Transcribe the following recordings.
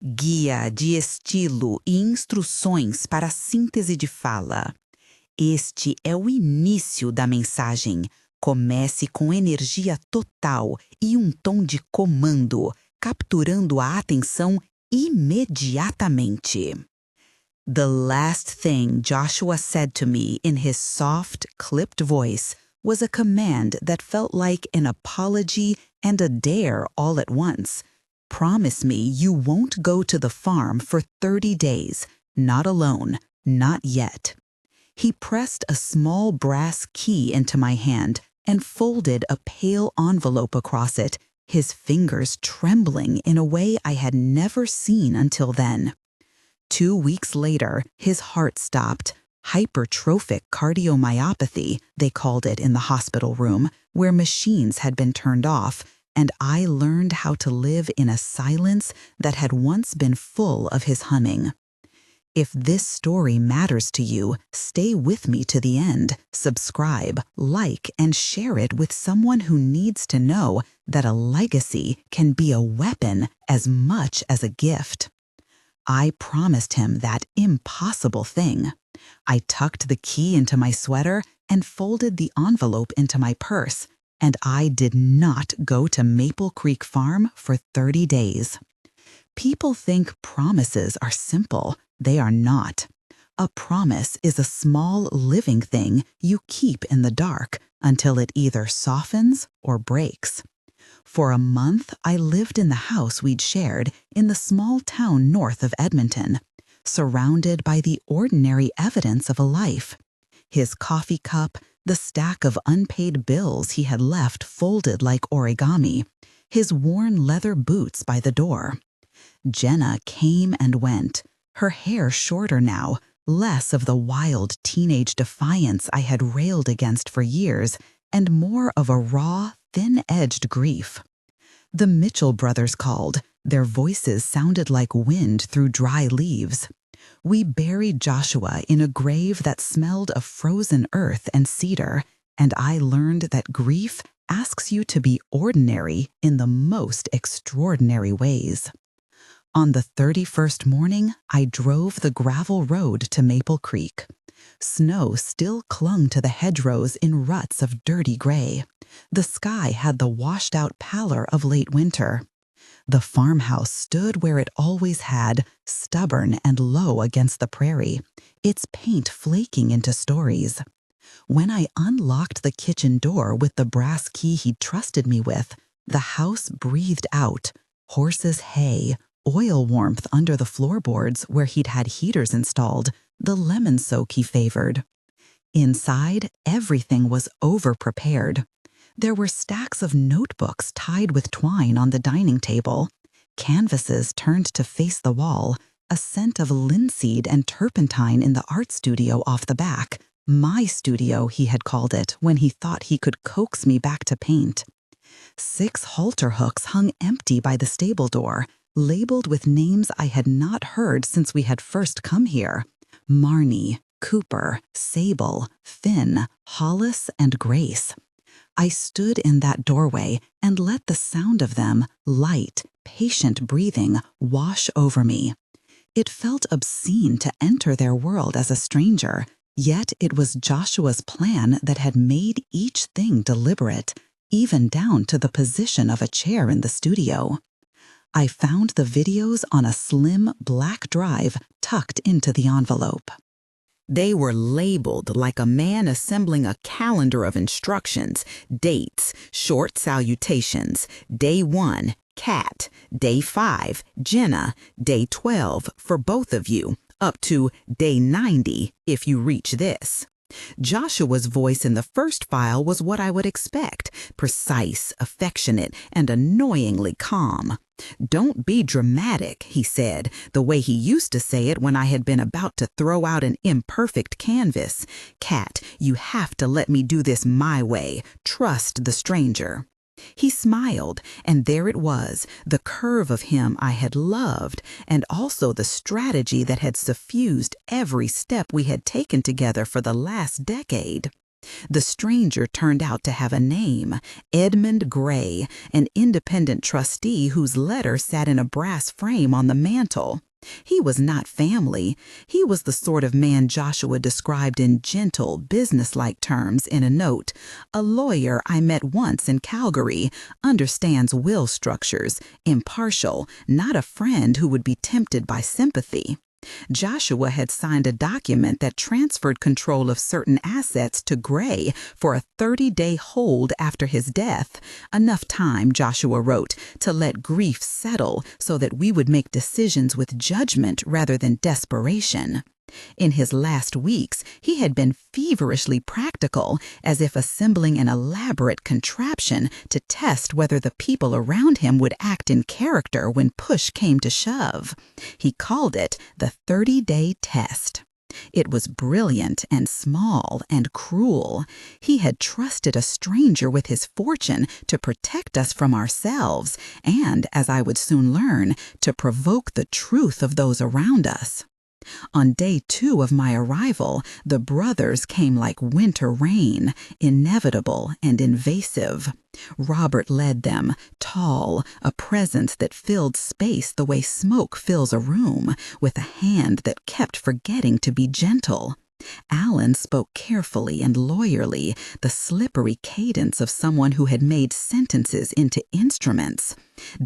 Guia de estilo e instruções para a síntese de fala. Este é o início da mensagem. Comece com energia total e um tom de comando, capturando a atenção imediatamente. The last thing Joshua said to me in his soft, clipped voice was a command that felt like an apology and a dare all at once. Promise me you won't go to the farm for 30 days, not alone, not yet. He pressed a small brass key into my hand and folded a pale envelope across it, his fingers trembling in a way I had never seen until then. 2 weeks later, his heart stopped. Hypertrophic cardiomyopathy, they called it in the hospital room, where machines had been turned off, and I learned how to live in a silence that had once been full of his humming. If this story matters to you, stay with me to the end, subscribe, like, and share it with someone who needs to know that a legacy can be a weapon as much as a gift. I promised him that impossible thing. I tucked the key into my sweater and folded the envelope into my purse, and I did not go to Maple Creek Farm for 30 days. People think promises are simple. They are not. A promise is a small living thing you keep in the dark until it either softens or breaks. For a month, I lived in the house we'd shared in the small town north of Edmonton, surrounded by the ordinary evidence of a life. His coffee cup, the stack of unpaid bills he had left folded like origami, his worn leather boots by the door. Jenna came and went, her hair shorter now, less of the wild teenage defiance I had railed against for years, and more of a raw, thin-edged grief. The Mitchell brothers called. Their voices sounded like wind through dry leaves. We buried Joshua in a grave that smelled of frozen earth and cedar, and I learned that grief asks you to be ordinary in the most extraordinary ways. On the 31st morning, I drove the gravel road to Maple Creek. Snow still clung to the hedgerows in ruts of dirty gray. The sky had the washed-out pallor of late winter. The farmhouse stood where it always had, stubborn and low against the prairie, its paint flaking into stories. When I unlocked the kitchen door with the brass key he'd trusted me with, the house breathed out, horses' hay, oil warmth under the floorboards where he'd had heaters installed, the lemon soak he favored. Inside, everything was over-prepared. There were stacks of notebooks tied with twine on the dining table, canvases turned to face the wall, a scent of linseed and turpentine in the art studio off the back, my studio, he had called it when he thought he could coax me back to paint. 6 halter hooks hung empty by the stable door, labeled with names I had not heard since we had first come here: Marnie, Cooper, Sable, Finn, Hollis, and Grace. I stood in that doorway and let the sound of them, light, patient breathing, wash over me. It felt obscene to enter their world as a stranger, yet it was Joshua's plan that had made each thing deliberate, even down to the position of a chair in the studio. I found the videos on a slim black drive tucked into the envelope. They were labeled like a man assembling a calendar of instructions, dates, short salutations, day 1, Kat, day 5, Jenna, day 12 for both of you, up to day 90 if you reach this. Joshua's voice in the first file was what I would expect, precise, affectionate, and annoyingly calm. "Don't be dramatic," he said, the way he used to say it when I had been about to throw out an imperfect canvas. "Kat, you have to let me do this my way. Trust the stranger." He smiled, and there it was, the curve of him I had loved, and also the strategy that had suffused every step we had taken together for the last decade. The stranger turned out to have a name, Edmund Gray, an independent trustee whose letter sat in a brass frame on the mantel. He was not family. He was the sort of man Joshua described in gentle, businesslike terms in a note. A lawyer I met once in Calgary, understands will structures, impartial, not a friend who would be tempted by sympathy. Joshua had signed a document that transferred control of certain assets to Gray for a 30-day hold after his death. Enough time, Joshua wrote, to let grief settle so that we would make decisions with judgment rather than desperation. In his last weeks, he had been feverishly practical, as if assembling an elaborate contraption to test whether the people around him would act in character when push came to shove. He called it the 30-day test. It was brilliant and small and cruel. He had trusted a stranger with his fortune to protect us from ourselves and, as I would soon learn, to provoke the truth of those around us. On day 2 of my arrival, the brothers came like winter rain, inevitable and invasive. Robert led them, tall, a presence that filled space the way smoke fills a room, with a hand that kept forgetting to be gentle. Alan spoke carefully and lawyerly, the slippery cadence of someone who had made sentences into instruments.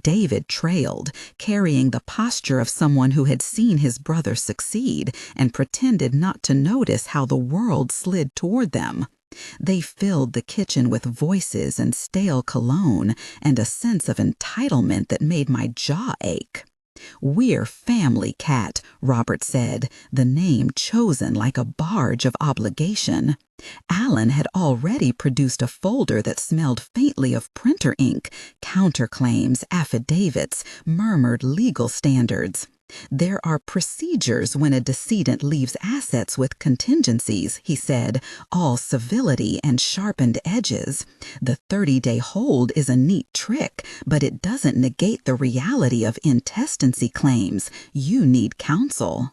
David trailed, carrying the posture of someone who had seen his brother succeed and pretended not to notice how the world slid toward them. They filled the kitchen with voices and stale cologne and a sense of entitlement that made my jaw ache. "We're family, Cat," Robert said, the name chosen like a barge of obligation. Alan had already produced a folder that smelled faintly of printer ink, counterclaims, affidavits, murmured legal standards. "There are procedures when a decedent leaves assets with contingencies," he said, all civility and sharpened edges. "The 30-day hold is a neat trick, but it doesn't negate the reality of intestacy claims. You need counsel."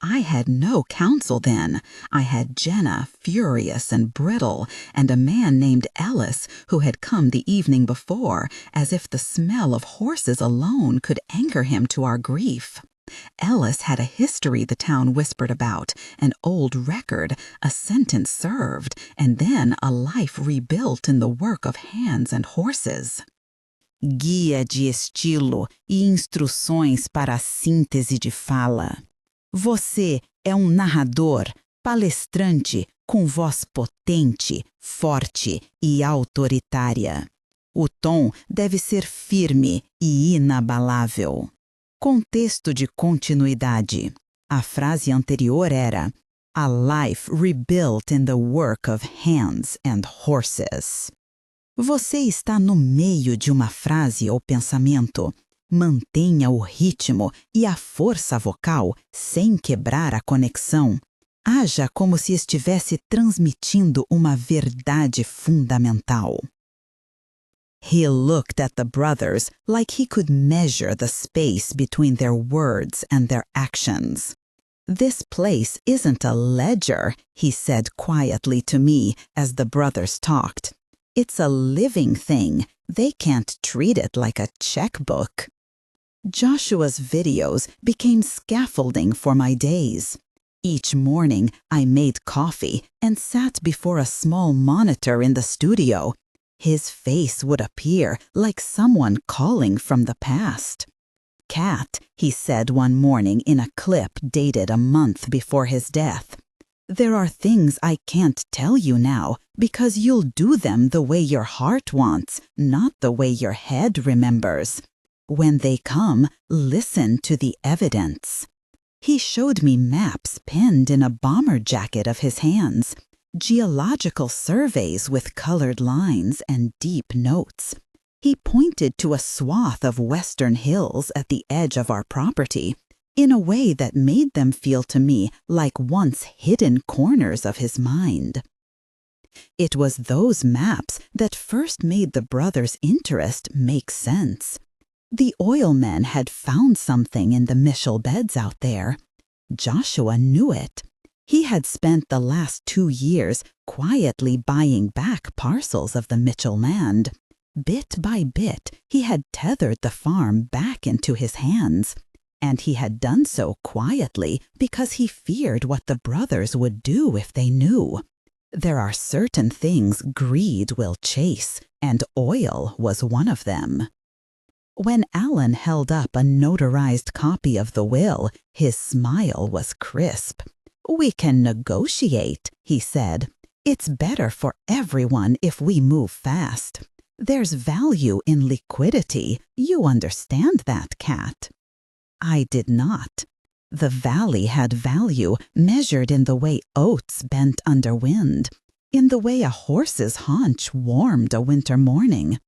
I had no counsel then. I had Jenna, furious and brittle, and a man named Ellis who had come the evening before, as if the smell of horses alone could anchor him to our grief. Ellis had a history the town whispered about, an old record, a sentence served, and then a life rebuilt in the work of hands and horses. Guia de estilo e instruções para a síntese de fala. Você é narrador, palestrante, com voz potente, forte e autoritária. O tom deve ser firme e inabalável. Contexto de continuidade. A frase anterior era "A life rebuilt in the work of hands and horses". Você está no meio de uma frase ou pensamento. Mantenha o ritmo e a força vocal sem quebrar a conexão. Haja como se estivesse transmitindo uma verdade fundamental. He looked at the brothers like he could measure the space between their words and their actions. "This place isn't a ledger," he said quietly to me as the brothers talked. "It's a living thing. They can't treat it like a checkbook." Joshua's videos became scaffolding for my days. Each morning, I made coffee and sat before a small monitor in the studio. His face would appear like someone calling from the past. "Cat," he said one morning in a clip dated a month before his death, "there are things I can't tell you now because you'll do them the way your heart wants, not the way your head remembers. When they come, listen to the evidence." He showed me maps pinned in a bomber jacket of his hands, geological surveys with colored lines and deep notes. He pointed to a swath of western hills at the edge of our property, in a way that made them feel to me like once hidden corners of his mind. It was those maps that first made the brothers' interest make sense. The oil men had found something in the Michel beds out there. Joshua knew it. He had spent the last 2 years quietly buying back parcels of the Mitchell land. Bit by bit, he had tethered the farm back into his hands. And he had done so quietly because he feared what the brothers would do if they knew. There are certain things greed will chase, and oil was one of them. When Alan held up a notarized copy of the will, his smile was crisp. "We can negotiate," he said. "It's better for everyone if we move fast. There's value in liquidity. You understand that, Kat." I did not. The valley had value measured in the way oats bent under wind, in the way a horse's haunch warmed a winter morning.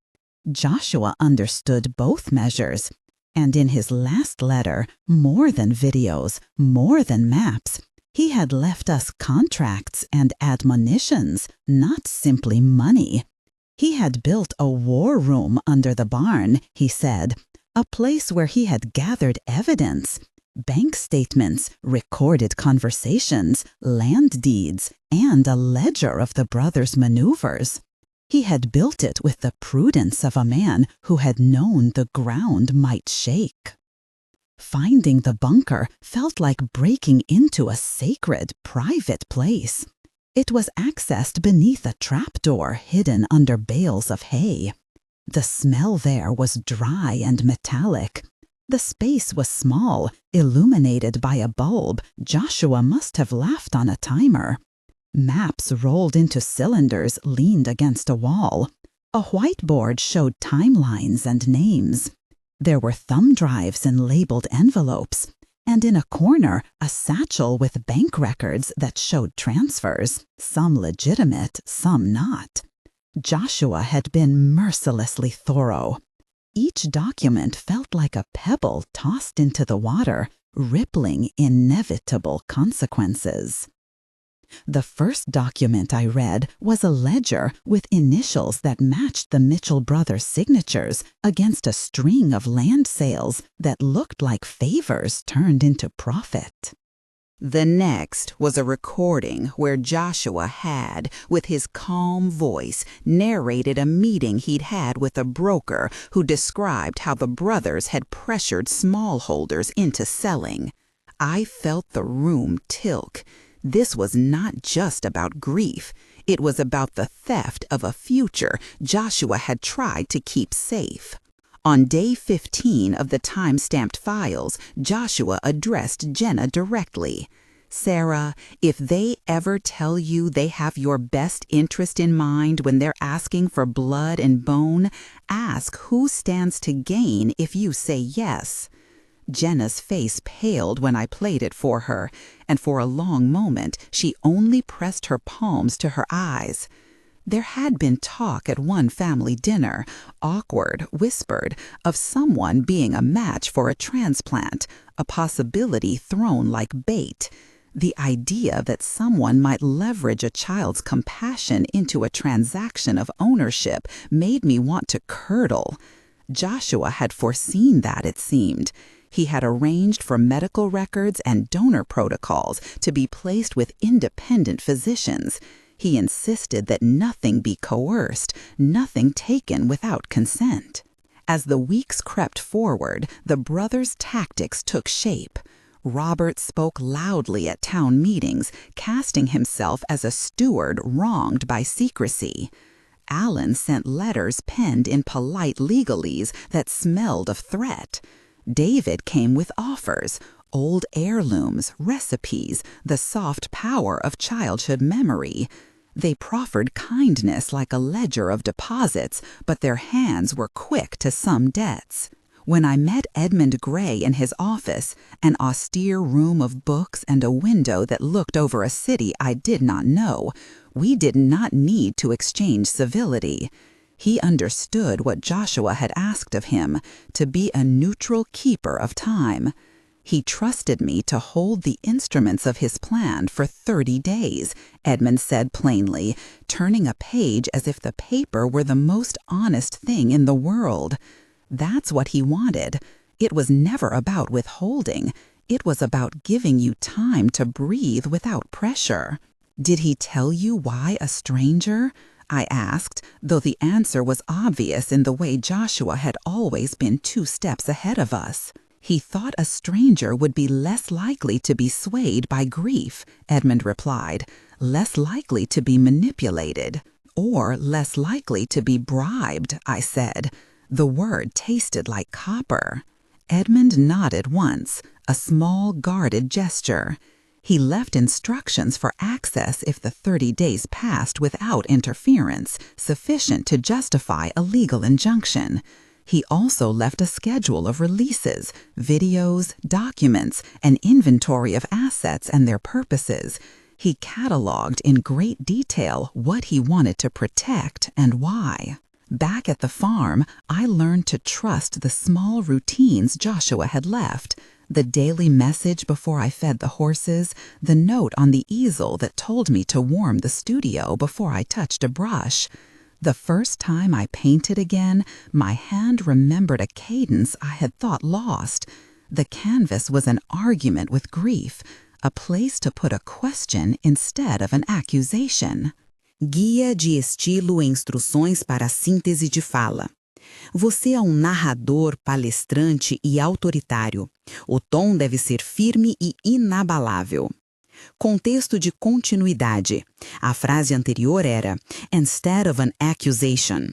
Joshua understood both measures, and in his last letter, more than videos, more than maps, he had left us contracts and admonitions, not simply money. He had built a war room under the barn, he said, a place where he had gathered evidence, bank statements, recorded conversations, land deeds, and a ledger of the brothers' maneuvers. He had built it with the prudence of a man who had known the ground might shake. Finding the bunker felt like breaking into a sacred, private place. It was accessed beneath a trapdoor hidden under bales of hay. The smell there was dry and metallic. The space was small, illuminated by a bulb Joshua must have left on a timer. Maps rolled into cylinders leaned against a wall. A whiteboard showed timelines and names. There were thumb drives in labeled envelopes, and in a corner a satchel with bank records that showed transfers, some legitimate, some not. Joshua had been mercilessly thorough. Each document felt like a pebble tossed into the water, rippling inevitable consequences. The first document I read was a ledger with initials that matched the Mitchell brothers' signatures against a string of land sales that looked like favors turned into profit. The next was a recording where Joshua had, with his calm voice, narrated a meeting he'd had with a broker who described how the brothers had pressured smallholders into selling. I felt the room tilt. This was not just about grief. It was about the theft of a future Joshua had tried to keep safe. On day 15 of the time-stamped files, Joshua addressed Jenna directly. "Sarah, if they ever tell you they have your best interest in mind when they're asking for blood and bone, ask who stands to gain if you say yes." Jenna's face paled when I played it for her, and for a long moment she only pressed her palms to her eyes. There had been talk at one family dinner, awkward, whispered, of someone being a match for a transplant, a possibility thrown like bait. The idea that someone might leverage a child's compassion into a transaction of ownership made me want to curdle. Joshua had foreseen that, it seemed. He had arranged for medical records and donor protocols to be placed with independent physicians. He insisted that nothing be coerced, nothing taken without consent. As the weeks crept forward, the brothers' tactics took shape. Robert spoke loudly at town meetings, casting himself as a steward wronged by secrecy. Alan sent letters penned in polite legalese that smelled of threat. David came with offers, old heirlooms, recipes, the soft power of childhood memory. They proffered kindness like a ledger of deposits, but their hands were quick to sum debts. When I met Edmund Gray in his office, an austere room of books and a window that looked over a city I did not know, we did not need to exchange civility. He understood what Joshua had asked of him, to be a neutral keeper of time. He trusted me to hold the instruments of his plan for 30 days, Edmund said plainly, turning a page as if the paper were the most honest thing in the world. That's what he wanted. It was never about withholding. It was about giving you time to breathe without pressure. Did he tell you why a stranger? I asked, though the answer was obvious in the way Joshua had always been 2 steps ahead of us. He thought a stranger would be less likely to be swayed by grief, Edmund replied, less likely to be manipulated, or less likely to be bribed, I said. The word tasted like copper. Edmund nodded once, a small, guarded gesture. He left instructions for access if the 30 days passed without interference, sufficient to justify a legal injunction. He also left a schedule of releases, videos, documents, an inventory of assets and their purposes. He cataloged in great detail what he wanted to protect and why. Back at the farm, I learned to trust the small routines Joshua had left. The daily message before I fed the horses, the note on the easel that told me to warm the studio before I touched a brush. The first time I painted again, my hand remembered a cadence I had thought lost. The canvas was an argument with grief, a place to put a question instead of an accusation. Guia de estilo e instruções para a síntese de fala. Você é um narrador, palestrante e autoritário. O tom deve ser firme e inabalável. Contexto de continuidade. A frase anterior era instead of an accusation.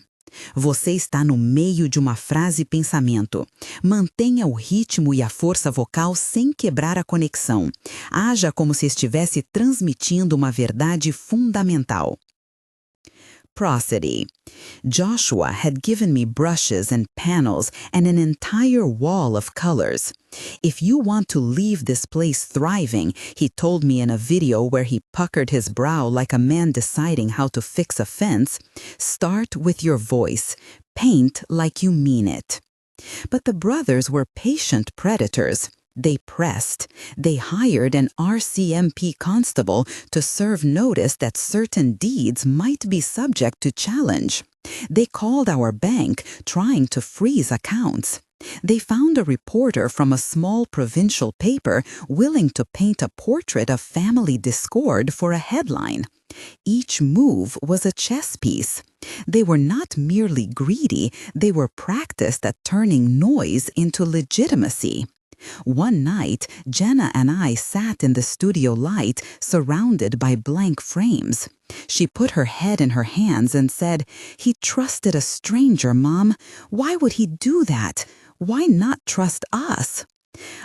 Você está no meio de uma frase-pensamento. Mantenha o ritmo e a força vocal sem quebrar a conexão. Haja como se estivesse transmitindo uma verdade fundamental. Prosody. Joshua had given me brushes and panels and an entire wall of colors. If you want to leave this place thriving, he told me in a video where he puckered his brow like a man deciding how to fix a fence, start with your voice. Paint like you mean it. But the brothers were patient predators. They pressed. They hired an RCMP constable to serve notice that certain deeds might be subject to challenge. They called our bank, trying to freeze accounts. They found a reporter from a small provincial paper willing to paint a portrait of family discord for a headline. Each move was a chess piece. They were not merely greedy, they were practiced at turning noise into legitimacy. One night, Jenna and I sat in the studio light, surrounded by blank frames. She put her head in her hands and said, "He trusted a stranger, Mom. Why would he do that? Why not trust us?"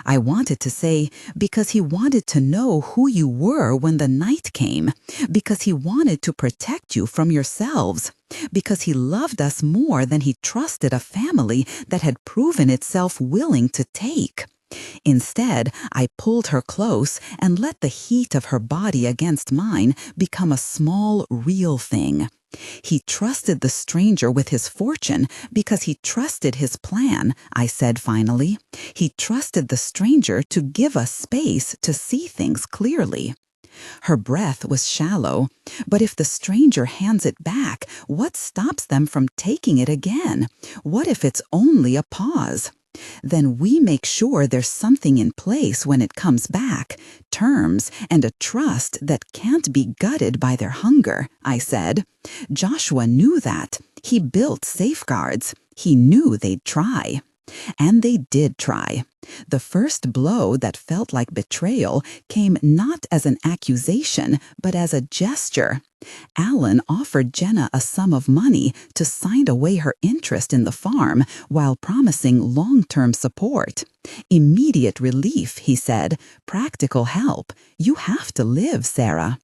I wanted to say, because he wanted to know who you were when the night came, because he wanted to protect you from yourselves, because he loved us more than he trusted a family that had proven itself willing to take. Instead, I pulled her close and let the heat of her body against mine become a small, real thing. He trusted the stranger with his fortune because he trusted his plan, I said finally. He trusted the stranger to give us space to see things clearly. Her breath was shallow, but if the stranger hands it back, what stops them from taking it again? What if it's only a pause? Then we make sure there's something in place when it comes back, terms and a trust that can't be gutted by their hunger, I said. Joshua knew that. He built safeguards. He knew they'd try. And they did try. The first blow that felt like betrayal came not as an accusation, but as a gesture. Alan offered Jenna a sum of money to sign away her interest in the farm while promising long-term support. Immediate relief, he said. Practical help. You have to live, Sarah.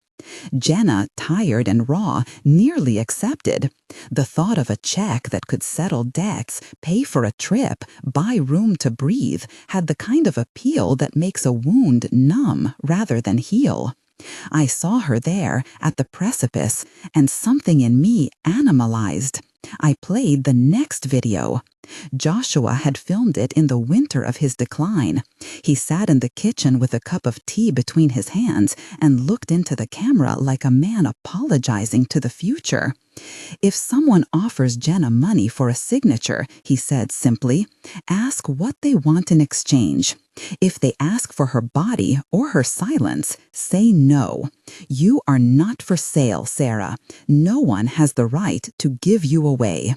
Jenna, tired and raw, nearly accepted. The thought of a check that could settle debts, pay for a trip, buy room to breathe, had the kind of appeal that makes a wound numb rather than heal. I saw her there, at the precipice, and something in me animalized. I played the next video. Joshua had filmed it in the winter of his decline. He sat in the kitchen with a cup of tea between his hands and looked into the camera like a man apologizing to the future. "If someone offers Jenna money for a signature," he said simply, "ask what they want in exchange. If they ask for her body or her silence, say no. You are not for sale, Sarah. No one has the right to give you away."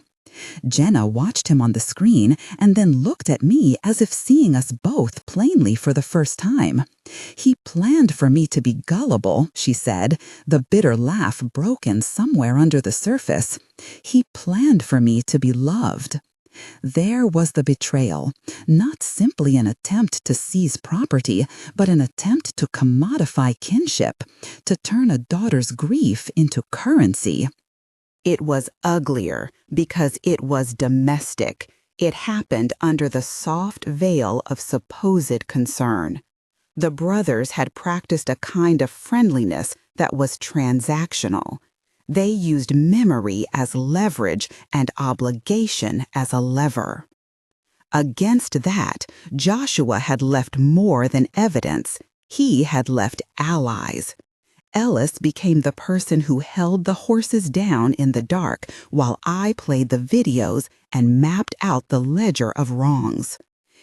Jenna watched him on the screen and then looked at me as if seeing us both plainly for the first time. "He planned for me to be gullible," she said, the bitter laugh broken somewhere under the surface. "He planned for me to be loved." There was the betrayal, not simply an attempt to seize property, but an attempt to commodify kinship, to turn a daughter's grief into currency. It was uglier because it was domestic. It happened under the soft veil of supposed concern. The brothers had practiced a kind of friendliness that was transactional. They used memory as leverage and obligation as a lever. Against that, Joshua had left more than evidence. He had left allies. Ellis became the person who held the horses down in the dark while I played the videos and mapped out the ledger of wrongs.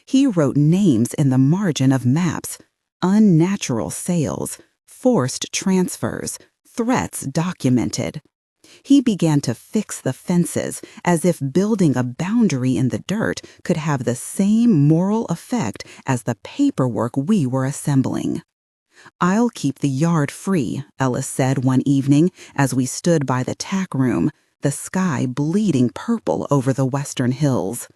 He wrote names in the margin of maps, unnatural sales, forced transfers, threats documented. He began to fix the fences as if building a boundary in the dirt could have the same moral effect as the paperwork we were assembling. "I'll keep the yard free," Ellis said one evening as we stood by the tack room, the sky bleeding purple over the western hills.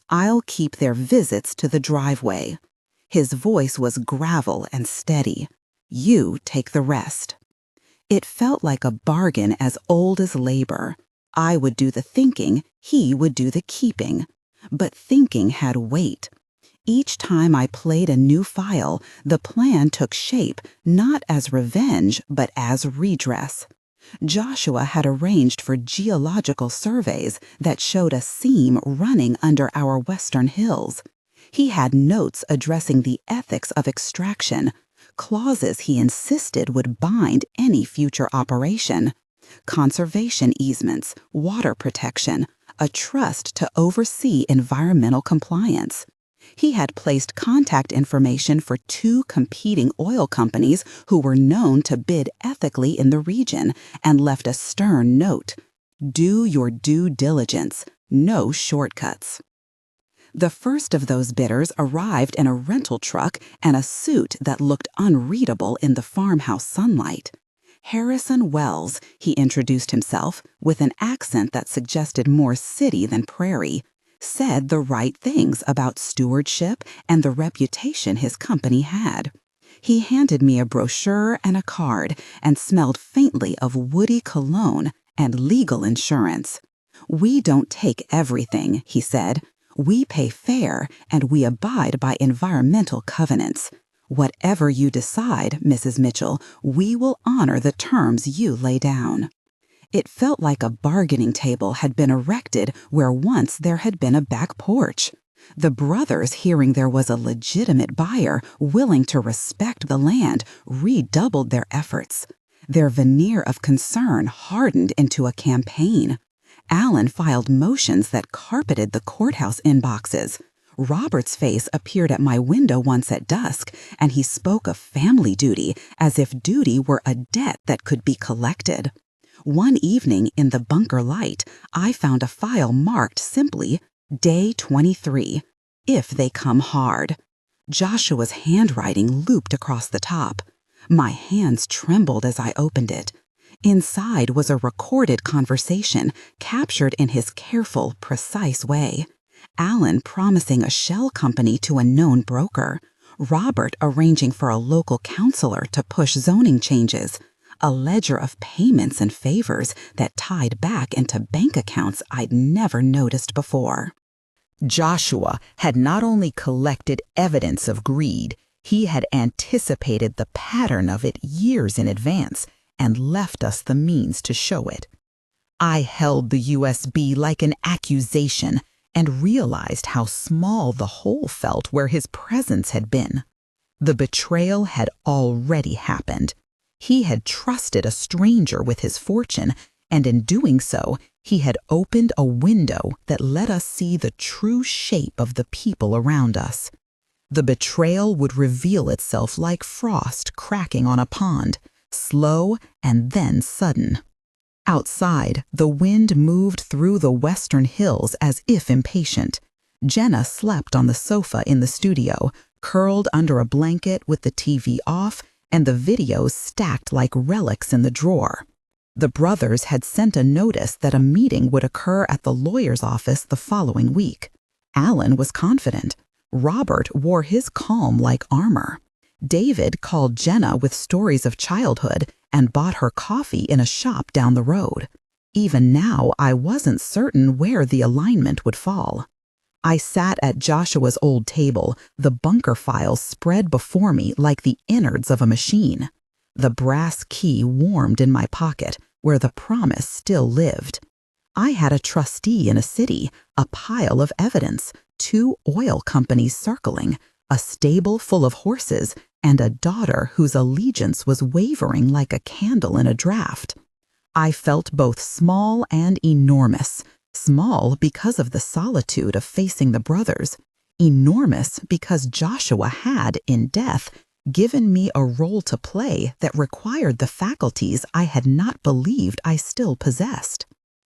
"I'll keep their visits to the driveway." His voice was gravel and steady. "You take the rest." It felt like a bargain as old as labor. I would do the thinking, he would do the keeping. But thinking had weight. Each time I played a new file, the plan took shape not as revenge, but as redress. Joshua had arranged for geological surveys that showed a seam running under our western hills. He had notes addressing the ethics of extraction, clauses he insisted would bind any future operation, conservation easements, water protection, a trust to oversee environmental compliance. He had placed contact information for 2 competing oil companies who were known to bid ethically in the region and left a stern note: "Do your due diligence, no shortcuts." The first of those bidders arrived in a rental truck and a suit that looked unreadable in the farmhouse sunlight. Harrison Wells, he introduced himself, with an accent that suggested more city than prairie, said the right things about stewardship and the reputation his company had. He handed me a brochure and a card and smelled faintly of woody cologne and legal insurance. "We don't take everything," he said. "We pay fair and we abide by environmental covenants. Whatever you decide, Mrs. Mitchell, we will honor the terms you lay down." It felt like a bargaining table had been erected where once there had been a back porch. The brothers, hearing there was a legitimate buyer willing to respect the land, redoubled their efforts. Their veneer of concern hardened into a campaign. Allen filed motions that carpeted the courthouse inboxes. Robert's face appeared at my window once at dusk, and he spoke of family duty as if duty were a debt that could be collected. One evening in the bunker light, I found a file marked simply, "Day 23, if they come hard." Joshua's handwriting looped across the top. My hands trembled as I opened it. Inside was a recorded conversation, captured in his careful, precise way. Allen promising a shell company to a known broker. Robert arranging for a local counselor to push zoning changes. A ledger of payments and favors that tied back into bank accounts I'd never noticed before. Joshua had not only collected evidence of greed, he had anticipated the pattern of it years in advance and left us the means to show it. I held the USB like an accusation, and realized how small the hole felt where his presence had been. The betrayal had already happened. He had trusted a stranger with his fortune, and in doing so, he had opened a window that let us see the true shape of the people around us. The betrayal would reveal itself like frost cracking on a pond, slow and then sudden. Outside, the wind moved through the western hills as if impatient. Jenna slept on the sofa in the studio, curled under a blanket with the TV off and the videos stacked like relics in the drawer. The brothers had sent a notice that a meeting would occur at the lawyer's office the following week. Alan was confident. Robert wore his calm like armor. David called Jenna with stories of childhood and bought her coffee in a shop down the road. Even now, I wasn't certain where the alignment would fall. I sat at Joshua's old table, the bunker files spread before me like the innards of a machine. The brass key warmed in my pocket, where the promise still lived. I had a trustee in a city, a pile of evidence, 2 oil companies circling, a stable full of horses, and a daughter whose allegiance was wavering like a candle in a draft. I felt both small and enormous. Small because of the solitude of facing the brothers, enormous because Joshua had, in death, given me a role to play that required the faculties I had not believed I still possessed.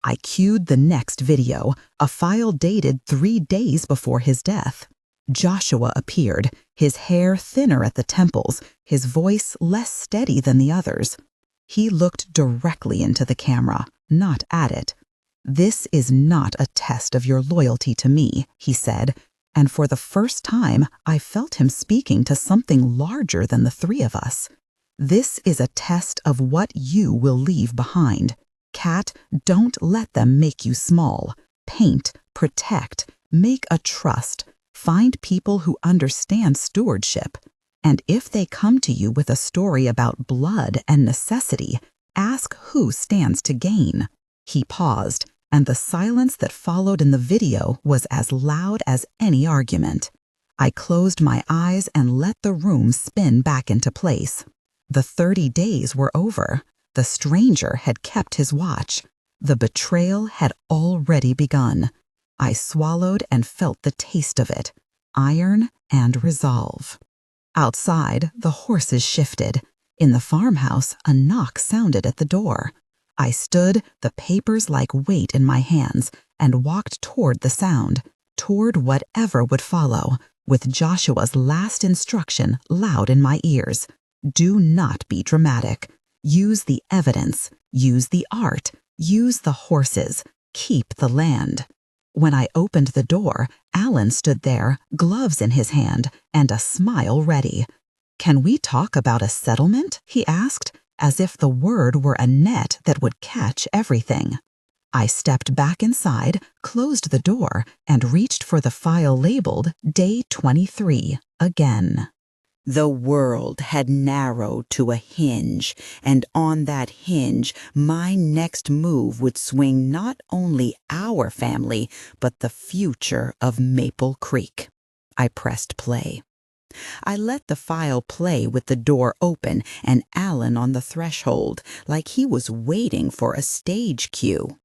I cued the next video, a file dated 3 days before his death. Joshua appeared, his hair thinner at the temples, his voice less steady than the others. He looked directly into the camera, not at it. "This is not a test of your loyalty to me," he said, and for the first time I felt him speaking to something larger than the 3 of us. "This is a test of what you will leave behind. Kat, don't let them make you small. Paint, protect, make a trust. Find people who understand stewardship. And if they come to you with a story about blood and necessity, ask who stands to gain." He paused, and the silence that followed in the video was as loud as any argument. I closed my eyes and let the room spin back into place. The 30 days were over. The stranger had kept his watch. The betrayal had already begun. I swallowed and felt the taste of it, iron and resolve. Outside, the horses shifted. In the farmhouse, a knock sounded at the door. I stood, the papers like weight in my hands, and walked toward the sound, toward whatever would follow, with Joshua's last instruction loud in my ears. Do not be dramatic. Use the evidence, use the art, use the horses, keep the land. When I opened the door, Alan stood there, gloves in his hand, and a smile ready. "Can we talk about a settlement?" he asked, as if the word were a net that would catch everything. I stepped back inside, closed the door, and reached for the file labeled Day 23 again. The world had narrowed to a hinge, and on that hinge, my next move would swing not only our family, but the future of Maple Creek. I pressed play. I let the file play with the door open and Alan on the threshold, like he was waiting for a stage cue.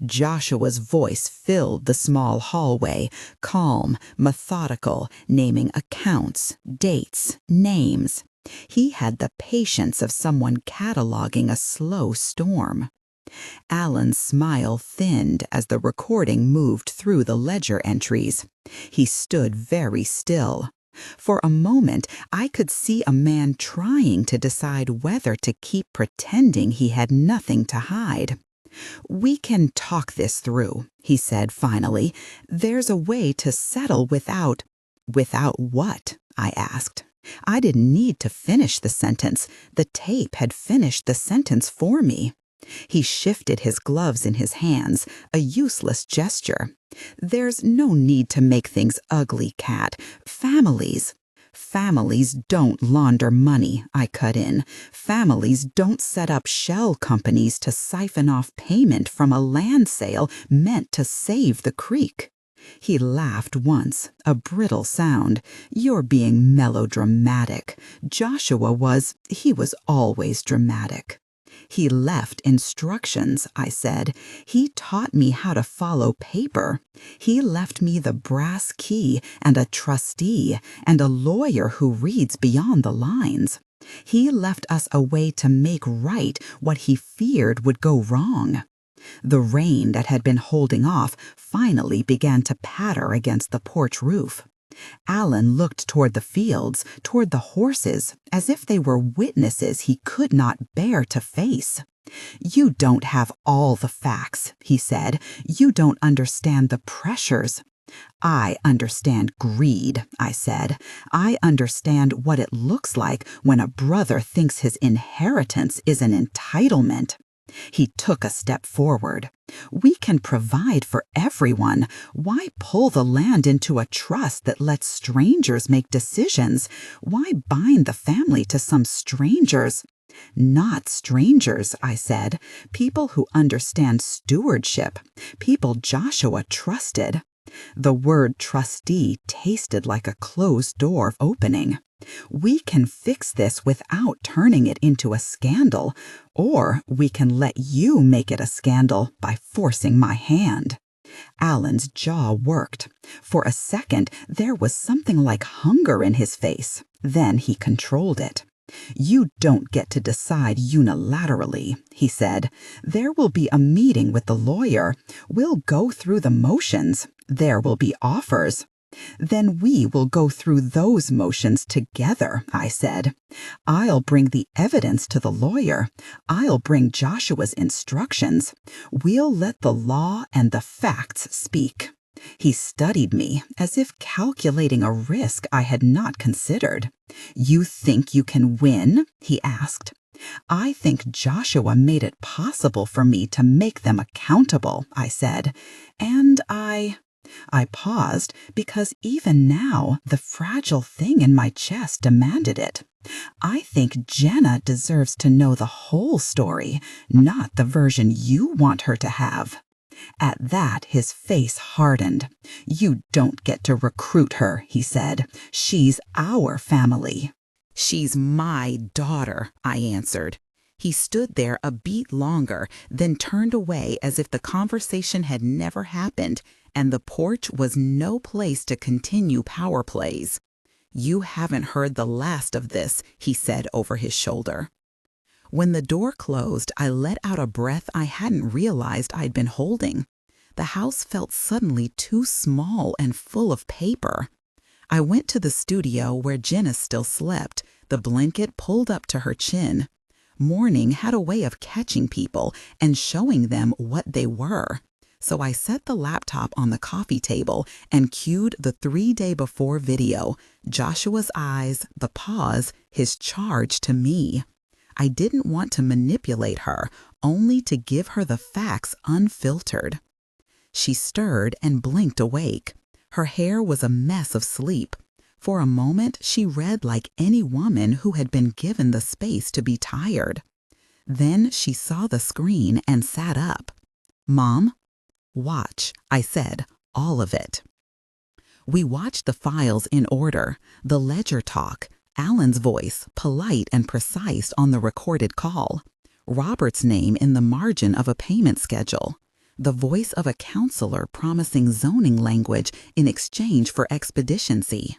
Joshua's voice filled the small hallway, calm, methodical, naming accounts, dates, names. He had the patience of someone cataloging a slow storm. Alan's smile thinned as the recording moved through the ledger entries. He stood very still. For a moment, I could see a man trying to decide whether to keep pretending he had nothing to hide. "We can talk this through," he said finally. "There's a way to settle without—" "Without what?" I asked. I didn't need to finish the sentence. The tape had finished the sentence for me. He shifted his gloves in his hands, a useless gesture. "There's no need to make things ugly, Kat. Families don't launder money," I cut in. "Families don't set up shell companies to siphon off payment from a land sale meant to save the creek. He laughed once, a brittle sound. "You're being melodramatic. He was always dramatic." "He left instructions," I said. "He taught me how to follow paper. He left me the brass key and a trustee and a lawyer who reads beyond the lines. He left us a way to make right what he feared would go wrong." The rain that had been holding off finally began to patter against the porch roof. Alan looked toward the fields, toward the horses, as if they were witnesses he could not bear to face. "You don't have all the facts," he said. "You don't understand the pressures." "I understand greed," I said. "I understand what it looks like when a brother thinks his inheritance is an entitlement." He took a step forward. "We can provide for everyone. Why pull the land into a trust that lets strangers make decisions? Why bind the family to some strangers?" "Not strangers," I said. "People who understand stewardship. People Joshua trusted." The word trustee tasted like a closed door opening. "We can fix this without turning it into a scandal, or we can let you make it a scandal by forcing my hand." Alan's jaw worked. For a second, there was something like hunger in his face. Then he controlled it. "You don't get to decide unilaterally," he said. "There will be a meeting with the lawyer. We'll go through the motions. There will be offers." "Then we will go through those motions together," I said. "I'll bring the evidence to the lawyer. I'll bring Joshua's instructions. We'll let the law and the facts speak." He studied me, as if calculating a risk I had not considered. "You think you can win?" he asked. "I think Joshua made it possible for me to make them accountable," I said. "And I paused because even now the fragile thing in my chest demanded it. "I think Jenna deserves to know the whole story, not the version you want her to have." At that, his face hardened. "You don't get to recruit her," he said. "She's our family." "She's my daughter," I answered. He stood there a beat longer, then turned away as if the conversation had never happened, and the porch was no place to continue power plays. "You haven't heard the last of this," he said over his shoulder. When the door closed, I let out a breath I hadn't realized I'd been holding. The house felt suddenly too small and full of paper. I went to the studio where Jenna still slept, the blanket pulled up to her chin. Morning had a way of catching people and showing them what they were. So I set the laptop on the coffee table and cued the 3-day before video, Joshua's eyes, the pause, his charge to me. I didn't want to manipulate her, only to give her the facts unfiltered. She stirred and blinked awake. Her hair was a mess of sleep. For a moment, she read like any woman who had been given the space to be tired. Then she saw the screen and sat up. "Mom?" "Watch," I said, "all of it." We watched the files in order, the ledger talk, Alan's voice, polite and precise on the recorded call, Robert's name in the margin of a payment schedule, the voice of a counselor promising zoning language in exchange for expediency.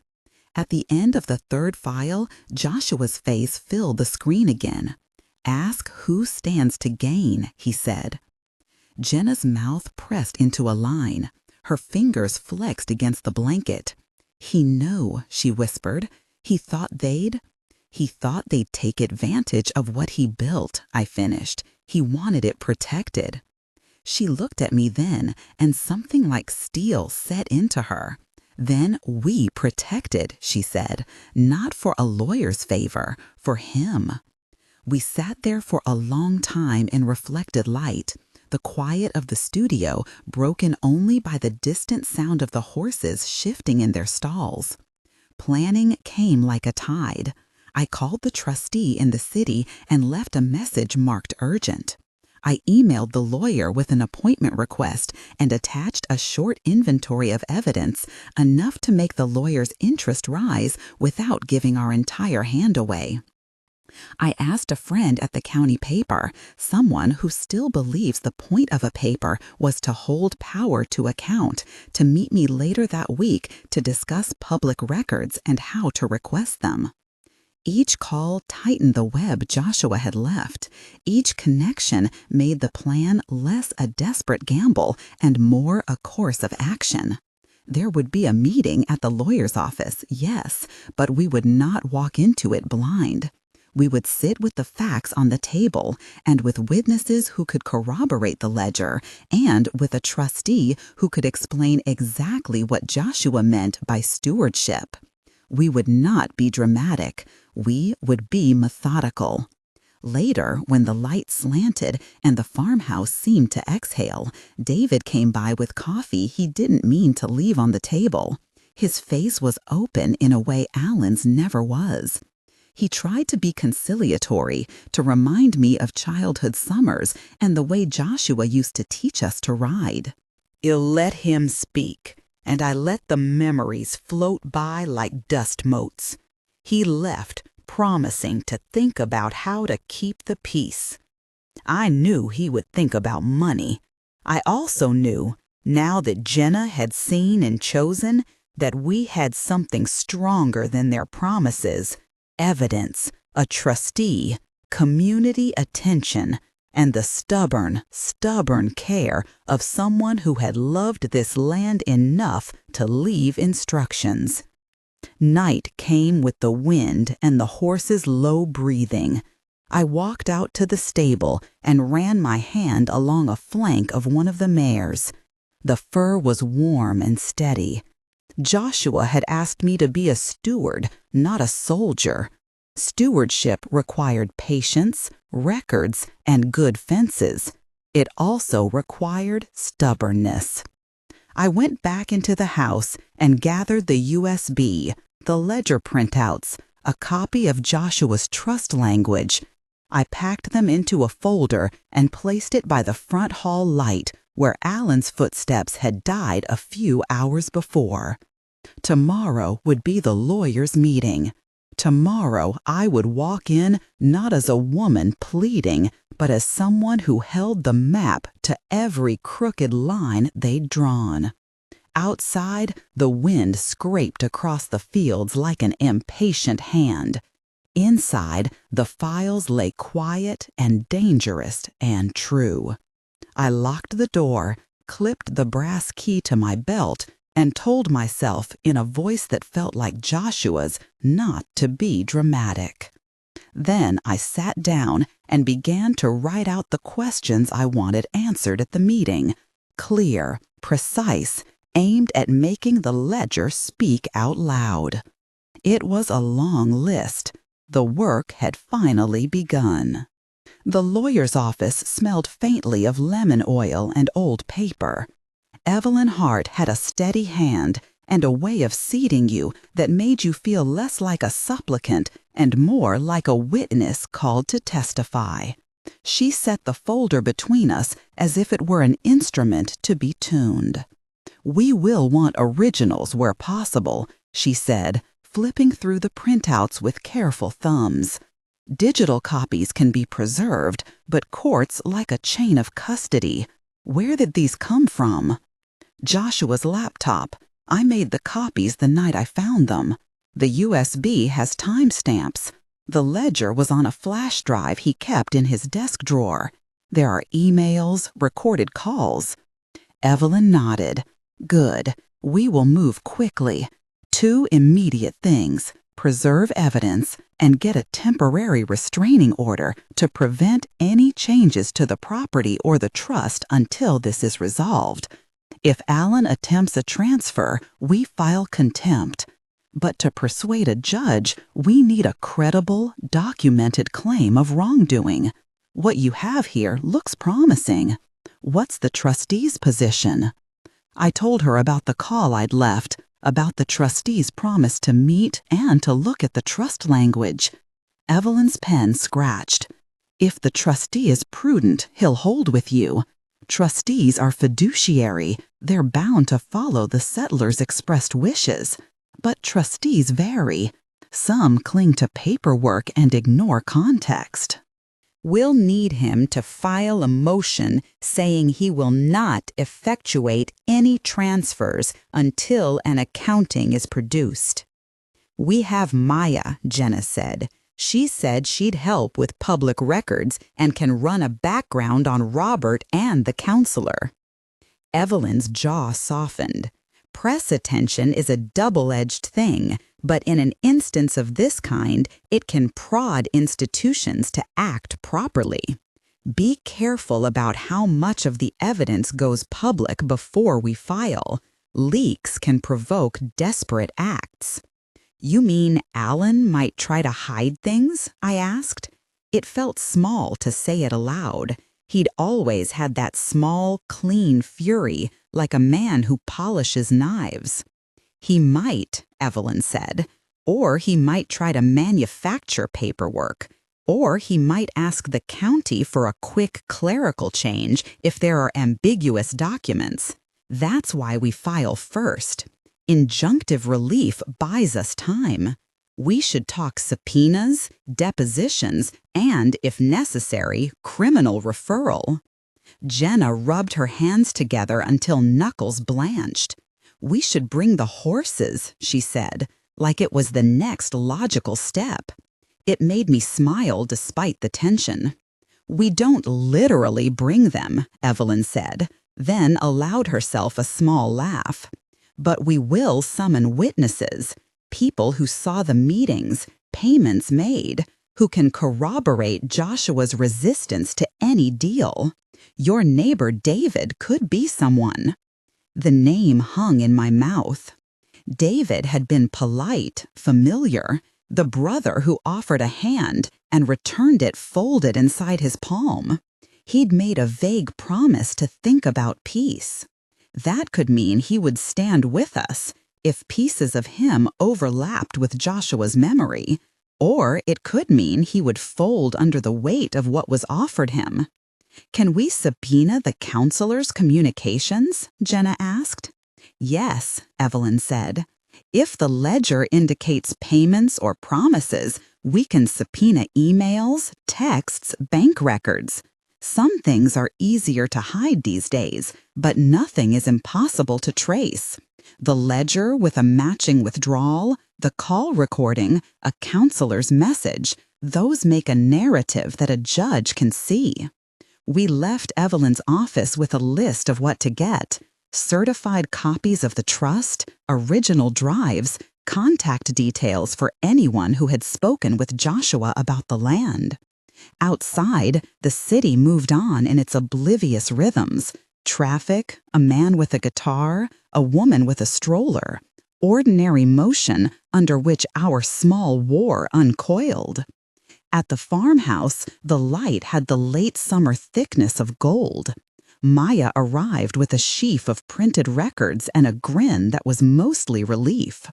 At the end of the third file, Joshua's face filled the screen again. "Ask who stands to gain," he said. Jenna's mouth pressed into a line. Her fingers flexed against the blanket. "He knew," she whispered. He thought they'd take advantage of what he built," I finished. "He wanted it protected." She looked at me then, and something like steel set into her. "Then we protected," she said, "not for a lawyer's favor, for him." We sat there for a long time in reflected light, the quiet of the studio broken only by the distant sound of the horses shifting in their stalls. Planning came like a tide. I called the trustee in the city and left a message marked urgent. I emailed the lawyer with an appointment request and attached a short inventory of evidence, enough to make the lawyer's interest rise without giving our entire hand away. I asked a friend at the county paper, someone who still believes the point of a paper was to hold power to account, to meet me later that week to discuss public records and how to request them. Each call tightened the web Joshua had left. Each connection made the plan less a desperate gamble and more a course of action. There would be a meeting at the lawyer's office, yes, but we would not walk into it blind. We would sit with the facts on the table and with witnesses who could corroborate the ledger and with a trustee who could explain exactly what Joshua meant by stewardship. We would not be dramatic. We would be methodical. Later, when the light slanted and the farmhouse seemed to exhale, David came by with coffee he didn't mean to leave on the table. His face was open in a way Alan's never was. He tried to be conciliatory, to remind me of childhood summers and the way Joshua used to teach us to ride. "I'll let him speak, and I let the memories float by like dust motes. He left, promising to think about how to keep the peace. I knew he would think about money. I also knew, now that Jenna had seen and chosen, that we had something stronger than their promises. Evidence, a trustee, community attention, and the stubborn care of someone who had loved this land enough to leave instructions. Night came with the wind and the horses' low breathing. I walked out to the stable and ran my hand along a flank of one of the mares. The fur was warm and steady. Joshua had asked me to be a steward, not a soldier. Stewardship required patience, records, and good fences. It also required stubbornness. I went back into the house and gathered the USB, the ledger printouts, a copy of Joshua's trust language. I packed them into a folder and placed it by the front hall light where Alan's footsteps had died a few hours before. Tomorrow would be the lawyer's meeting. Tomorrow I would walk in not as a woman pleading, but as someone who held the map to every crooked line they'd drawn. Outside, the wind scraped across the fields like an impatient hand. Inside, the files lay quiet and dangerous and true. I locked the door, clipped the brass key to my belt, and told myself in a voice that felt like Joshua's not to be dramatic. Then I sat down and began to write out the questions I wanted answered at the meeting, clear, precise, aimed at making the ledger speak out loud. It was a long list. The work had finally begun. The lawyer's office smelled faintly of lemon oil and old paper. Evelyn Hart had a steady hand and a way of seating you that made you feel less like a supplicant and more like a witness called to testify. She set the folder between us as if it were an instrument to be tuned. "We will want originals where possible," she said, flipping through the printouts with careful thumbs. "Digital copies can be preserved, but courts like a chain of custody. Where did these come from?" "Joshua's laptop. I made the copies the night I found them. The USB has timestamps. The ledger was on a flash drive he kept in his desk drawer. There are emails, recorded calls." Evelyn nodded. "Good. We will move quickly. 2 immediate things: preserve evidence and get a temporary restraining order to prevent any changes to the property or the trust until this is resolved. If Alan attempts a transfer, we file contempt. But to persuade a judge, we need a credible, documented claim of wrongdoing. What you have here looks promising. What's the trustee's position?" I told her about the call I'd left, about the trustee's promise to meet and to look at the trust language. Evelyn's pen scratched. If the trustee is prudent, he'll hold with you. Trustees are fiduciary. They're bound to follow the settler's expressed wishes. But trustees vary. Some cling to paperwork and ignore context. We'll need him to file a motion saying he will not effectuate any transfers until an accounting is produced. We have Maya, Jenna said. She said she'd help with public records and can run a background on Robert and the counselor. Evelyn's jaw softened. Press attention is a double-edged thing, but in an instance of this kind, it can prod institutions to act properly. Be careful about how much of the evidence goes public before we file. Leaks can provoke desperate acts. You mean Alan might try to hide things? I asked. It felt small to say it aloud. He'd always had that small, clean fury, like a man who polishes knives. He might, Evelyn said, or he might try to manufacture paperwork, or he might ask the county for a quick clerical change if there are ambiguous documents. That's why we file first. Injunctive relief buys us time. We should talk subpoenas, depositions, and, if necessary, criminal referral. Jenna rubbed her hands together until knuckles blanched. We should bring the horses, she said, like it was the next logical step. It made me smile despite the tension. We don't literally bring them, Evelyn said, then allowed herself a small laugh. But we will summon witnesses, people who saw the meetings, payments made, who can corroborate Joshua's resistance to any deal. Your neighbor David could be someone. The name hung in my mouth. David had been polite, familiar, the brother who offered a hand and returned it folded inside his palm. He'd made a vague promise to think about peace. That could mean he would stand with us if pieces of him overlapped with Joshua's memory, or it could mean he would fold under the weight of what was offered him. Can we subpoena the counselor's communications? Jenna asked. Yes, Evelyn said. If the ledger indicates payments or promises, we can subpoena emails, texts, bank records. Some things are easier to hide these days, but nothing is impossible to trace. The ledger with a matching withdrawal, the call recording, a counselor's message, those make a narrative that a judge can see. We left Evelyn's office with a list of what to get: certified copies of the trust, original drives, contact details for anyone who had spoken with Joshua about the land. Outside, the city moved on in its oblivious rhythms. Traffic, a man with a guitar, a woman with a stroller. Ordinary motion under which our small war uncoiled. At the farmhouse, the light had the late summer thickness of gold. Maya arrived with a sheaf of printed records and a grin that was mostly relief.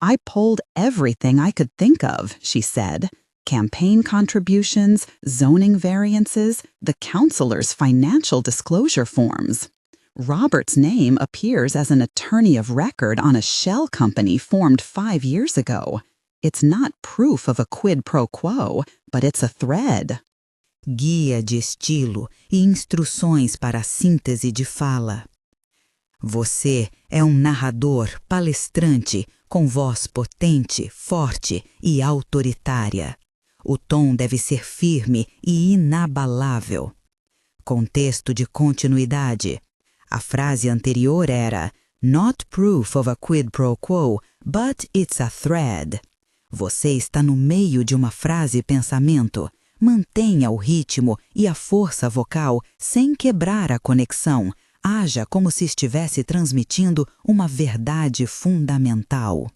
I pulled everything I could think of, she said. Campaign contributions, zoning variances, the counselor's financial disclosure forms. Robert's name appears as an attorney of record on a shell company formed 5 years ago. It's not proof of a quid pro quo, but it's a thread. Guia de estilo e instruções para a síntese de fala. Você é narrador palestrante com voz potente, forte e autoritária. O tom deve ser firme e inabalável. Contexto de continuidade. A frase anterior era "Not proof of a quid pro quo, but it's a thread." Você está no meio de uma frase-pensamento. Mantenha o ritmo e a força vocal sem quebrar a conexão. Haja como se estivesse transmitindo uma verdade fundamental.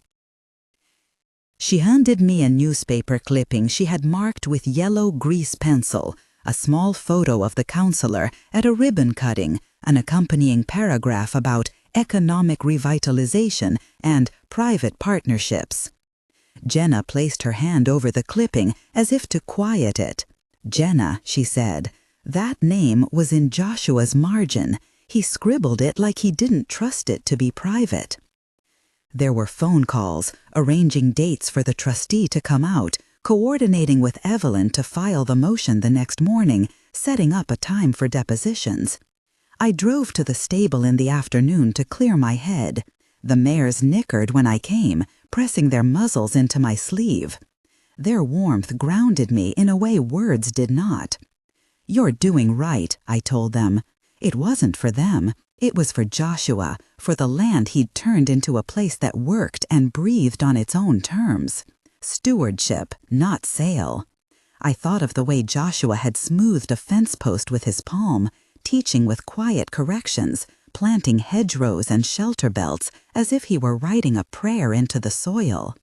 She handed me a newspaper clipping she had marked with yellow grease pencil, a small photo of the counselor at a ribbon cutting, an accompanying paragraph about economic revitalization and private partnerships. Jenna placed her hand over the clipping as if to quiet it. "Jenna," she said, "that name was in Joshua's margin. He scribbled it like he didn't trust it to be private." There were phone calls, arranging dates for the trustee to come out, coordinating with Evelyn to file the motion the next morning, setting up a time for depositions. I drove to the stable in the afternoon to clear my head. The mares nickered when I came, pressing their muzzles into my sleeve. Their warmth grounded me in a way words did not. "You're doing right," I told them. It wasn't for them. It was for Joshua, for the land he'd turned into a place that worked and breathed on its own terms. Stewardship, not sale. I thought of the way Joshua had smoothed a fence post with his palm, teaching with quiet corrections, planting hedgerows and shelter belts as if he were writing a prayer into the soil.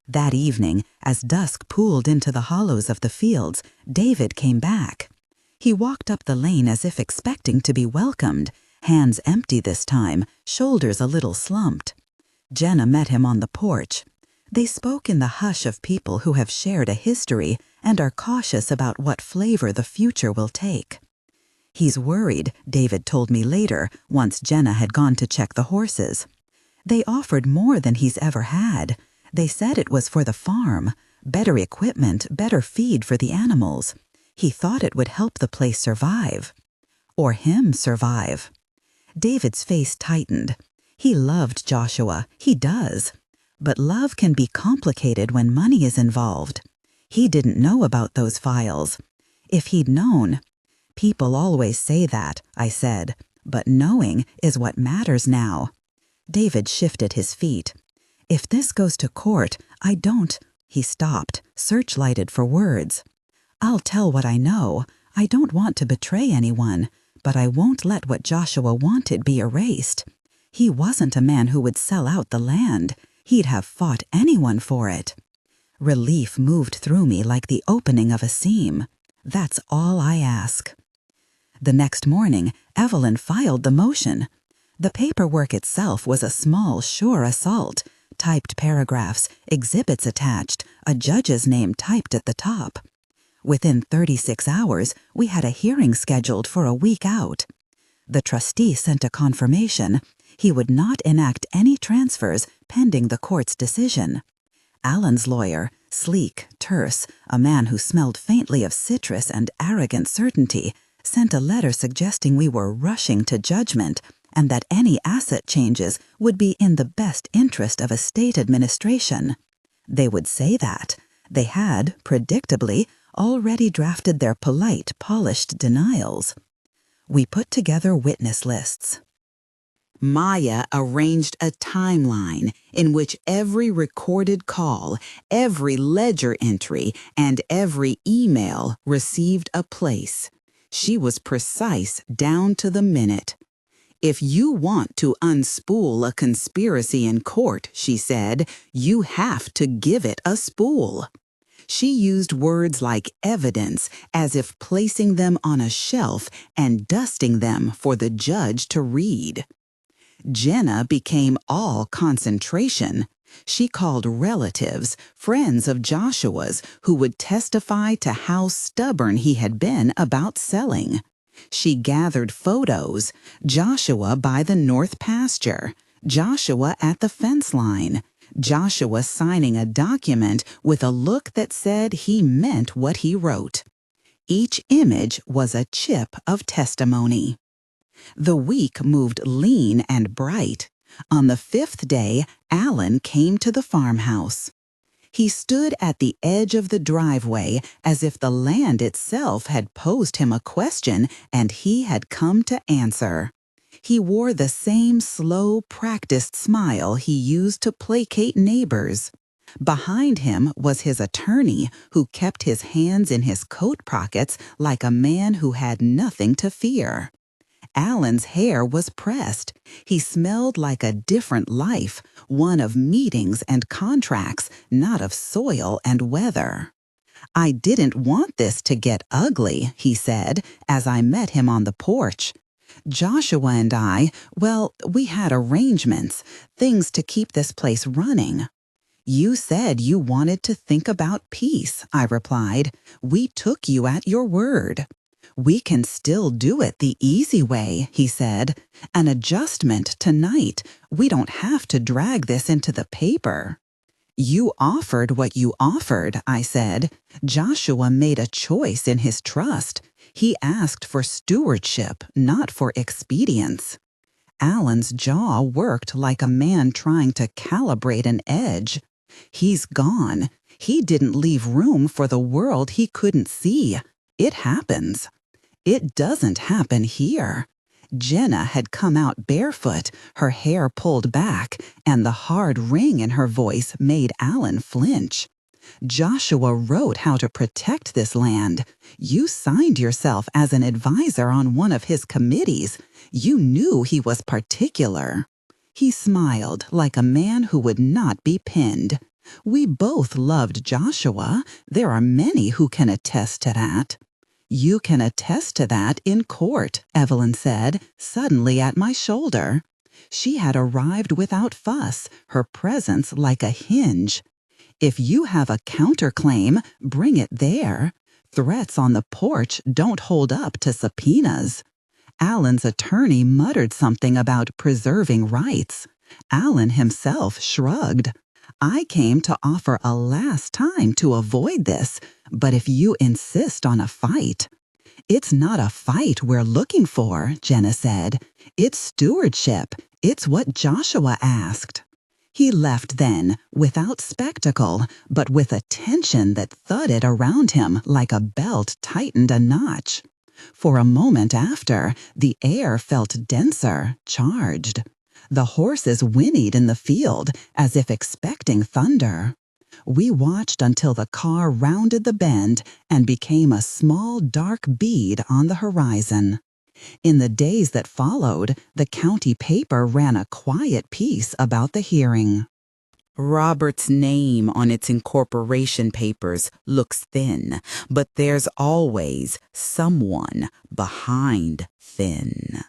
That evening, as dusk pooled into the hollows of the fields, David came back. He walked up the lane as if expecting to be welcomed, hands empty this time, shoulders a little slumped. Jenna met him on the porch. They spoke in the hush of people who have shared a history and are cautious about what flavor the future will take. "He's worried," David told me later, once Jenna had gone to check the horses. "They offered more than he's ever had. They said it was for the farm, better equipment, better feed for the animals. He thought it would help the place survive. Or him survive." David's face tightened. He loved Joshua. He does. But love can be complicated when money is involved. He didn't know about those files. If he'd known... "People always say that," I said, "but knowing is what matters now." David shifted his feet. "If this goes to court, I don't..." He stopped, searchlighted for words. "I'll tell what I know. I don't want to betray anyone, but I won't let what Joshua wanted be erased. He wasn't a man who would sell out the land. He'd have fought anyone for it." Relief moved through me like the opening of a seam. That's all I ask. The next morning, Evelyn filed the motion. The paperwork itself was a small, sure assault. Typed paragraphs, exhibits attached, a judge's name typed at the top. Within 36 hours, we had a hearing scheduled for a week out. The trustee sent a confirmation. He would not enact any transfers pending the court's decision. Alan's lawyer, sleek, terse, a man who smelled faintly of citrus and arrogant certainty, sent a letter suggesting we were rushing to judgment and that any asset changes would be in the best interest of estate administration. They would say that. They had, predictably, already drafted their polite, polished denials. We put together witness lists. Maya arranged a timeline in which every recorded call, every ledger entry, and every email received a place. She was precise down to the minute. "If you want to unspool a conspiracy in court," she said, "you have to give it a spool." She used words like evidence as if placing them on a shelf and dusting them for the judge to read. Jenna became all concentration. She called relatives, friends of Joshua's, who would testify to how stubborn he had been about selling. She gathered photos: Joshua by the north pasture, Joshua at the fence line, Joshua signing a document with a look that said he meant what he wrote. Each image was a chip of testimony. The week moved lean and bright. On the 5th day, Alan came to the farmhouse. He stood at the edge of the driveway as if the land itself had posed him a question and he had come to answer. He wore the same slow, practiced smile he used to placate neighbors. Behind him was his attorney, who kept his hands in his coat pockets like a man who had nothing to fear. Alan's hair was pressed. He smelled like a different life, one of meetings and contracts, not of soil and weather. "I didn't want this to get ugly," he said, as I met him on the porch. "Joshua and I, well, we had arrangements, things to keep this place running. You said you wanted to think about peace, I replied. We took you at your word. We can still do it the easy way, he said. An adjustment tonight. We don't have to drag this into the paper. You offered what you offered, I said. Joshua made a choice in his trust. He asked for stewardship, not for expedience. Alan's jaw worked like a man trying to calibrate an edge. He's gone. He didn't leave room for the world he couldn't see. It happens. It doesn't happen here. Jenna had come out barefoot, her hair pulled back, and the hard ring in her voice made Alan flinch. Joshua wrote how to protect this land. You signed yourself as an advisor on one of his committees. You knew he was particular. He smiled like a man who would not be pinned. We both loved Joshua. There are many who can attest to that. You can attest to that in court, Evelyn said, suddenly at my shoulder. She had arrived without fuss, her presence like a hinge. If you have a counterclaim, bring it there. Threats on the porch don't hold up to subpoenas. Alan's attorney muttered something about preserving rights. Alan himself shrugged. I came to offer a last time to avoid this, but if you insist on a fight. It's not a fight we're looking for, Jenna said. It's stewardship. It's what Joshua asked. He left then, without spectacle, but with a tension that thudded around him like a belt tightened a notch. For a moment after, the air felt denser, charged. The horses whinnied in the field, as if expecting thunder. We watched until the car rounded the bend and became a small dark bead on the horizon. In the days that followed, the county paper ran a quiet piece about the hearing. Robert's name on its incorporation papers looks thin, but there's always someone behind thin.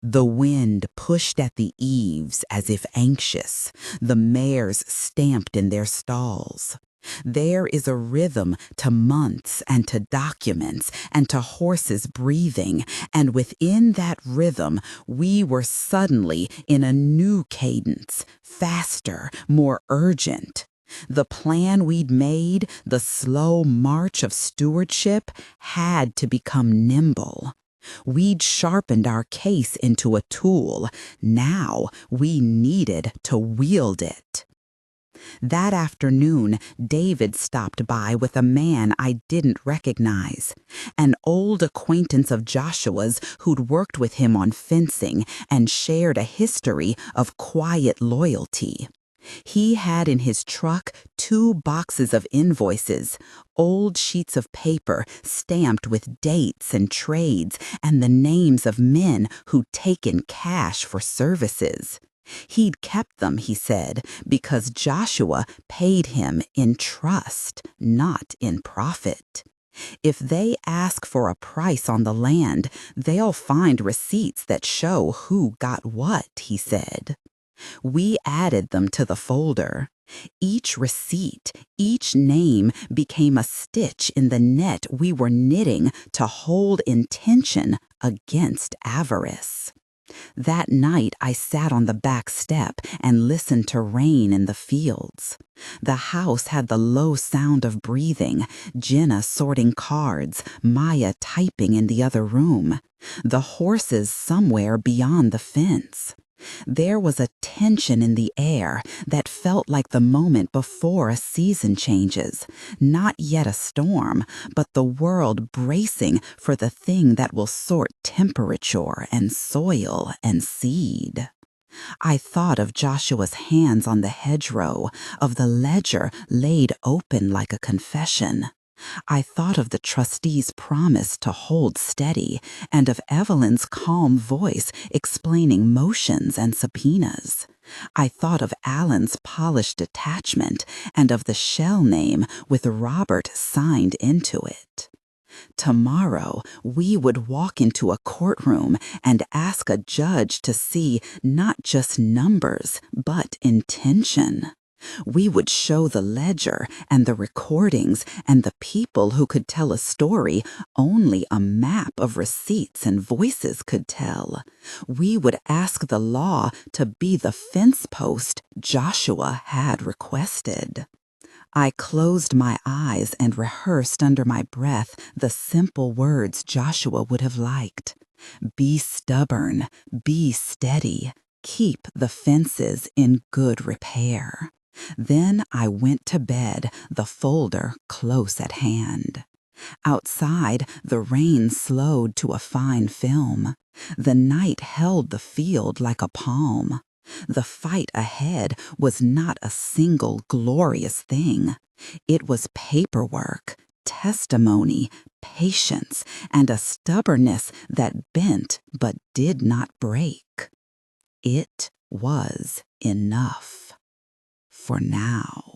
The wind pushed at the eaves as if anxious. The mares stamped in their stalls. There is a rhythm to months and to documents and to horses breathing, and within that rhythm we were suddenly in a new cadence, faster, more urgent. The plan we'd made, the slow march of stewardship, had to become nimble. We'd sharpened our case into a tool. Now we needed to wield it. That afternoon, David stopped by with a man I didn't recognize, an old acquaintance of Joshua's who'd worked with him on fencing and shared a history of quiet loyalty. He had in his truck 2 boxes of invoices, old sheets of paper stamped with dates and trades and the names of men who'd taken cash for services. He'd kept them, he said, because Joshua paid him in trust, not in profit. If they ask for a price on the land, they'll find receipts that show who got what, he said. We added them to the folder. Each receipt, each name became a stitch in the net we were knitting to hold intention against avarice. That night I sat on the back step and listened to rain in the fields. The house had the low sound of breathing, Jenna sorting cards, Maya typing in the other room, the horses somewhere beyond the fence. There was a tension in the air that felt like the moment before a season changes, not yet a storm, but the world bracing for the thing that will sort temperature and soil and seed. I thought of Joshua's hands on the hedgerow, of the ledger laid open like a confession. I thought of the trustee's promise to hold steady, and of Evelyn's calm voice explaining motions and subpoenas. I thought of Alan's polished attachment, and of the shell name with Robert signed into it. Tomorrow we would walk into a courtroom and ask a judge to see not just numbers, but intention. We would show the ledger and the recordings and the people who could tell a story only a map of receipts and voices could tell. We would ask the law to be the fence post Joshua had requested. I closed my eyes and rehearsed under my breath the simple words Joshua would have liked. Be stubborn, be steady, keep the fences in good repair. Then I went to bed, the folder close at hand. Outside, the rain slowed to a fine film. The night held the field like a palm. The fight ahead was not a single glorious thing. It was paperwork, testimony, patience, and a stubbornness that bent but did not break. It was enough. For now.